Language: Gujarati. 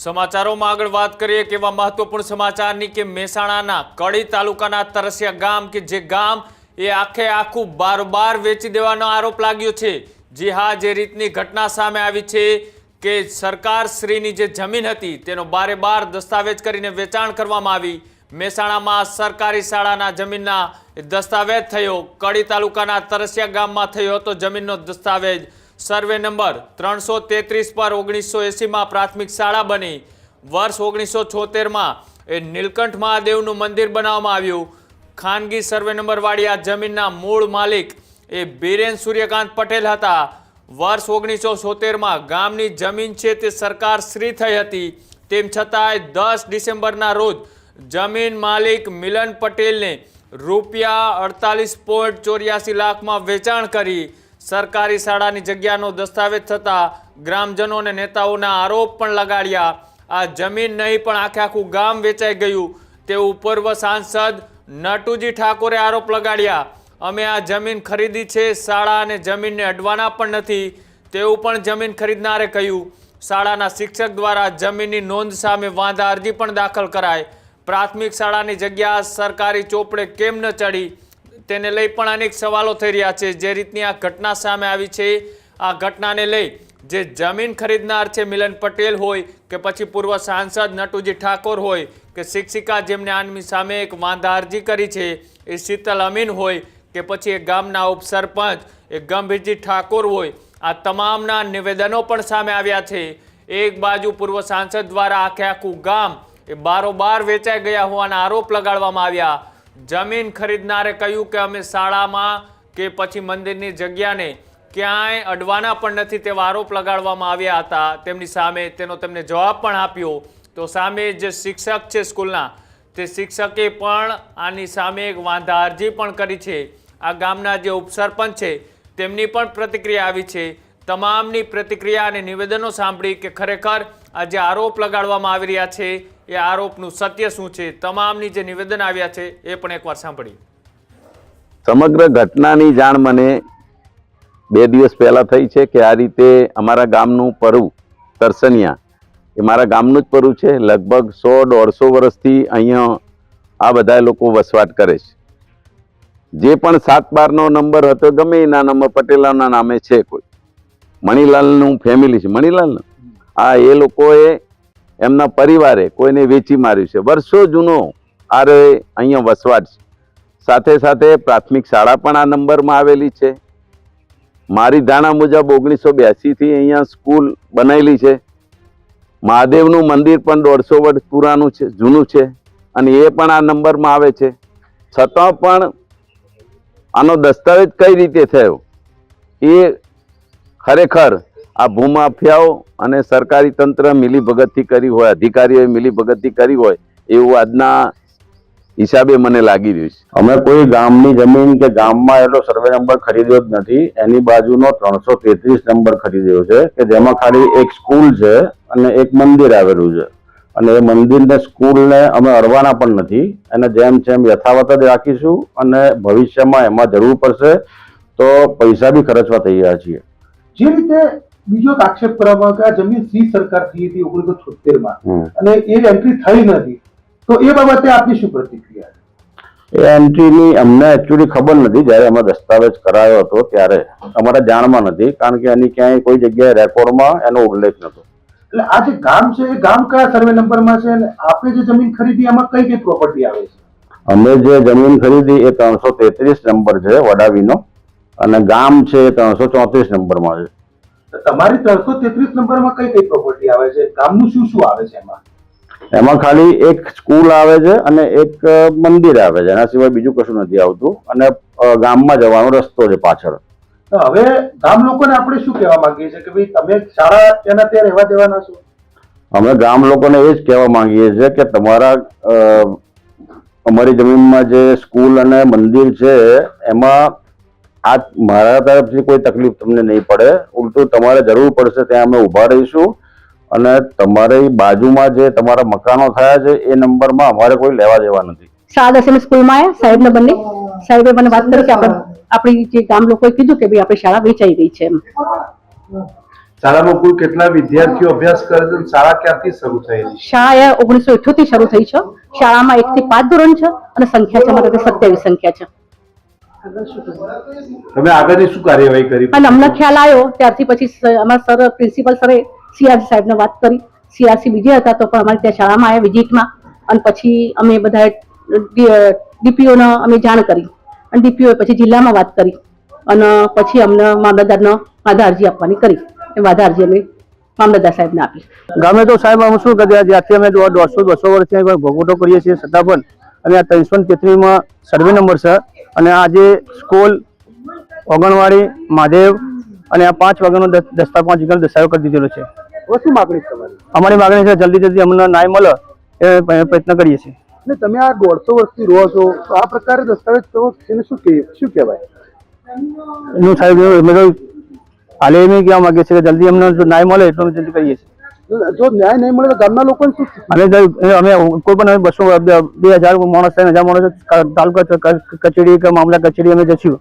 સમાચારોમાં આગળ વાત કરીએ કે એવા મહત્વપૂર્ણ સમાચારની કે મહેસાણાના કડી તાલુકાના તરસિયા ગામ કે જે ગામ એ આખે આખું બારોબાર વેચી દેવાનો આરોપ લાગ્યો છે। જી હા, જે રીતની ઘટના સામે આવી છે કે સરકાર શ્રીની જે જમીન હતી તેનો બારે-બાર દસ્તાવેજ કરીને વેચાણ કરવામાં આવી। મહેસાણામાં સરકારી શાળાના જમીનના દસ્તાવેજ થયો। કડી તાલુકાના તરસિયા ગામમાં થયો હતો જમીનનો દસ્તાવેજ। સર્વે નંબર 333 પર 1980 પ્રાથમિક શાળા બની। વર્ષ 1976 એ નીલકંઠ મહાદેવનું મંદિર બનાવવામાં આવ્યું। ખાનગી સર્વે નંબર વાળી આ જમીનના મૂળ માલિક એ બીરેન સૂર્યકાંત પટેલ હતા। વર્ષ 1976 ગામની જમીન છે તે સરકાર શ્રી થઈ હતી। તેમ છતાંય 10 ડિસેમ્બરના રોજ જમીન માલિક મિલન પટેલને ₹48.84 લાખમાં વેચાણ કરી। સરકારી શાળાની જગ્યાનો દસ્તાવેજ થતા ગ્રામજનો અને નેતાઓના આરોપ પણ લગાડ્યા। આ જમીન નહીં પણ આખે આખું ગામ વેચાઈ ગયું તેવું પૂર્વ સાંસદ નટુજી ઠાકોરે આરોપ લગાડ્યા। અમે આ જમીન ખરીદી છે, શાળા અને જમીનને અડવાના પણ નથી તેવું પણ જમીન ખરીદનારે કહ્યું। શાળાના શિક્ષક દ્વારા જમીનની નોંધ સામે વાંધા અરજી પણ દાખલ કરાય। પ્રાથમિક શાળાની જગ્યા સરકારી ચોપડે કેમ ન ચડી તેને લઈ પણ અનેક સવાલો થઈ રહ્યા છે। જે રીતની આ ઘટના સામે આવી છે, આ ઘટનાને લઈ જે જમીન ખરીદનાર છે મિલન પટેલ હોય કે પછી પૂર્વ સાંસદ નટુજી ઠાકોર હોય કે શિક્ષિકા જેમને આની સામે એક વાંધા અરજી કરી છે એ શીતલ અમીન હોય કે પછી એ ગામના ઉપસરપંચ એ ગંભીરજી ઠાકોર હોય, આ તમામના નિવેદનો પણ સામે આવ્યા છે। એક બાજુ પૂર્વ સાંસદ દ્વારા આખે આખું ગામ એ બારોબાર વેચાઈ ગયા હોવાના આરોપ લગાડવામાં આવ્યા। જમીન ખરીદનારે કહ્યું કે અમે શાળામાં કે પછી મંદિરની જગ્યાને ક્યાંય અડવાના પણ નથી તેવા આરોપ લગાડવામાં આવ્યા હતા તેમની સામે। તેનો તેમને જવાબ પણ આપ્યો। તો સામે જે શિક્ષક છે સ્કૂલના તે શિક્ષકે પણ આની સામે એક વાંધા અરજી પણ કરી છે। આ ગામના જે ઉપસરપંચ છે તેમની પણ પ્રતિક્રિયા આવી છે। તમામની પ્રતિક્રિયા અને નિવેદનો સાંભળી કે ખરેખર આ જે આરોપ લગાડવામાં આવી રહ્યા છે એ આરોપનું સત્ય શું છે, તમામની જે નિવેદન આવ્યા છે એ પણ એકવાર સાંભળી। સમગ્ર ઘટનાની જાણ મને 2 દિવસ પહેલા થઈ છે કે આ રીતે અમારા ગામનું પરુ તરસનિયા એ મારા ગામનું જ પરુ છે। લગભગ 100-150 વર્ષથી અહીંયા આ બધા લોકો વસવાટ કરે છે। જે પણ 7-12નો નંબર હતો ગમે એના નંબર પટેલાના નામે છે, કોઈ મણીલાલનું ફેમિલી છે, મણીલાલનું આ એ લોકોએ એમના પરિવારે કોઈને વેચી માર્યું છે। વર્ષો જૂનો આરે અહીંયા વસવાટ છે। સાથે સાથે પ્રાથમિક શાળા પણ આ નંબરમાં આવેલી છે। મારી ધારણા મુજબ 1982થી અહીંયા સ્કૂલ બનાવેલી છે। મહાદેવનું મંદિર પણ 150 વર્ષ પુરાનું છે, જૂનું છે અને એ પણ આ નંબરમાં આવે છે। છતાં પણ આનો દસ્તાવેજ કઈ રીતે થયો એ ખરેખર આ ભૂમાફિયાઓ અને સરકારી તંત્ર મિલીભગતથી કરી હોય, અધિકારીઓએ મિલીભગતથી કરી હોય એવું આજના હિસાબે મને લાગી રહ્યું છે। અમે કોઈ ગામની જમીન કે ગામમાં એટલો સર્વે નંબર ખરીદ્યો જ નથી। એની બાજુનો 333 નંબર ખરીદ્યો છે કે જેમાં ખાલી એક સ્કૂલ છે અને એક મંદિર આવેલું છે અને એ મંદિરને સ્કૂલને અમે અડવાના પણ નથી। એને જેમ જેમ યથાવત જ રાખીશું અને ભવિષ્યમાં એમાં જરૂર પડશે તો પૈસા બી ખર્ચવા તૈયાર છીએ। જે રીતે બીજો આક્ષેપ કરવામાં કે આ જમીન સી સરકાર થઈ હતી 1976 અને એ એન્ટ્રી થઈ નથી, તો એ બાબતે આપની શું પ્રતિક્રિયા? એ એન્ટ્રીની અમને એકચ્યુઅલી ખબર નથી। જ્યારે અમે દસ્તાવેજ કરાયો હતો ત્યારે અમારા જાણમાં નથી, કારણ કે એની ક્યાંય કોઈ જગ્યાએ રેકોર્ડમાં એનો ઉલ્લેખ નહોતો। એટલે આ જે ગામ છે એ ગામ કયા સર્વે નંબરમાં છે અને આપણે જે જમીન ખરીદી એમાં કઈ કઈ પ્રોપર્ટી આવે છે? અમે જે જમીન ખરીદી એ 333 નંબર છે વડાવીનો અને ગામ છે એ 334 નંબરમાં છે। તમારી 333 નંબરમાં કઈ કઈ પ્રોપર્ટી આવે છે? ગામનું શું શું આવે છે એમાં? એમાં ખાલી એક સ્કૂલ આવે છે અને એક મંદિર આવે છે, એના સિવાય બીજું કશું નથી આવતું અને ગામમાં જવાનો રસ્તો છે પાછળ। તો હવે ગામ લોકોને આપણે શું કહેવા માંગીએ છીએ કે ભાઈ તમે શાળા તેના ત્યાં રહેવા દેવાના છો? અમે ગામ લોકોને એ જ કહેવા માંગીએ છીએ કે તમારા અમારી જમીનમાં જે સ્કૂલ અને મંદિર છે એમાં આ મારા તરફથી કોઈ તકલીફ તમને નહીં પડે, ઉલટું તમારે જરૂર પડશે ત્યાં અમે ઊભા રહીશું અને તમારી બાજુમાં જે તમારા મકાનો થયા છે એ નંબરમાં અમારે કોઈ લેવા દેવા નથી। શાળા દસમી સ્કૂલમાં આવ્યા, સાહેબને બંને સાહેબે મને વાત કરી કે આપણી જે ગામ લોકોએ કીધું કે ભાઈ આપણી શાળા વેચાઈ ગઈ છે એમ। શાળામાં કુલ કેટલા વિદ્યાર્થીઓ અભ્યાસ કરે છે અને શાળા ક્યારથી શરૂ થયેલી? શાળા 1978 શરૂ થઈ છે. શાળામાં 1 થી 5 ધોરણ છે અને સંખ્યા છે અમારે 27 સંખ્યા છે. તમે આગળની શું કાર્યવાહી કરી? અને અમને ખ્યાલ આવ્યો ત્યારથી પછી અમારા સર પ્રિન્સિપલ સરે સીઆરસી સાહેબને વાત કરી. સીઆરસી બીજે હતા તો પણ અમારે ત્યાં શાળામાં આવ્યા વિઝિટમાં અને પછી અમે બધા ડીપીઓને અમે જાણ કરી અને ડીપીઓ પછી જિલ્લામાં વાત કરી અને પછી અમને મામલતદારનો વાંધા અરજી આપવાની કરી. એ વાંધા અરજી અમે મામલતદાર સાહેબને આપી. ગામે તો સાહેબ અમે શું કર્યા, જ્યાંથી અમે 150-200 વર્ષથી ભોગવટો કરીએ છીએ છતાં પણ અને આ 333માં સર્વે નંબર છે અને આ જે સ્કૂલ ઓગણવાડી મહાદેવ અને આ 5 વાગ્યાનો 10:05 દસ્તાવેજ કરી દીધેલો છે. શું માગણી તમારી? અમારી માગણી છે જલ્દી અમને ન્યાય મળે એ પ્રયત્ન કરીએ છીએ. અને તમે આ 150 વર્ષથી રહો છો તો આ પ્રકારે દસ્તાવેજ કરો એને શું કહેવાય? એનું સાહેબ અમે તો હાલે એમ કહેવા માંગે છે કે જલ્દી અમને જો ન્યાય મળે એટલું અમે જલ્દી કરીએ છીએ. જો ન્યાય નહીં મળે તો ગામના લોકોને શું? અમે કોઈ પણ 200-2000 માણસ 1000 માણસ તાલુકા કચેરી કે મામલા કચેરી અમે જઈશું.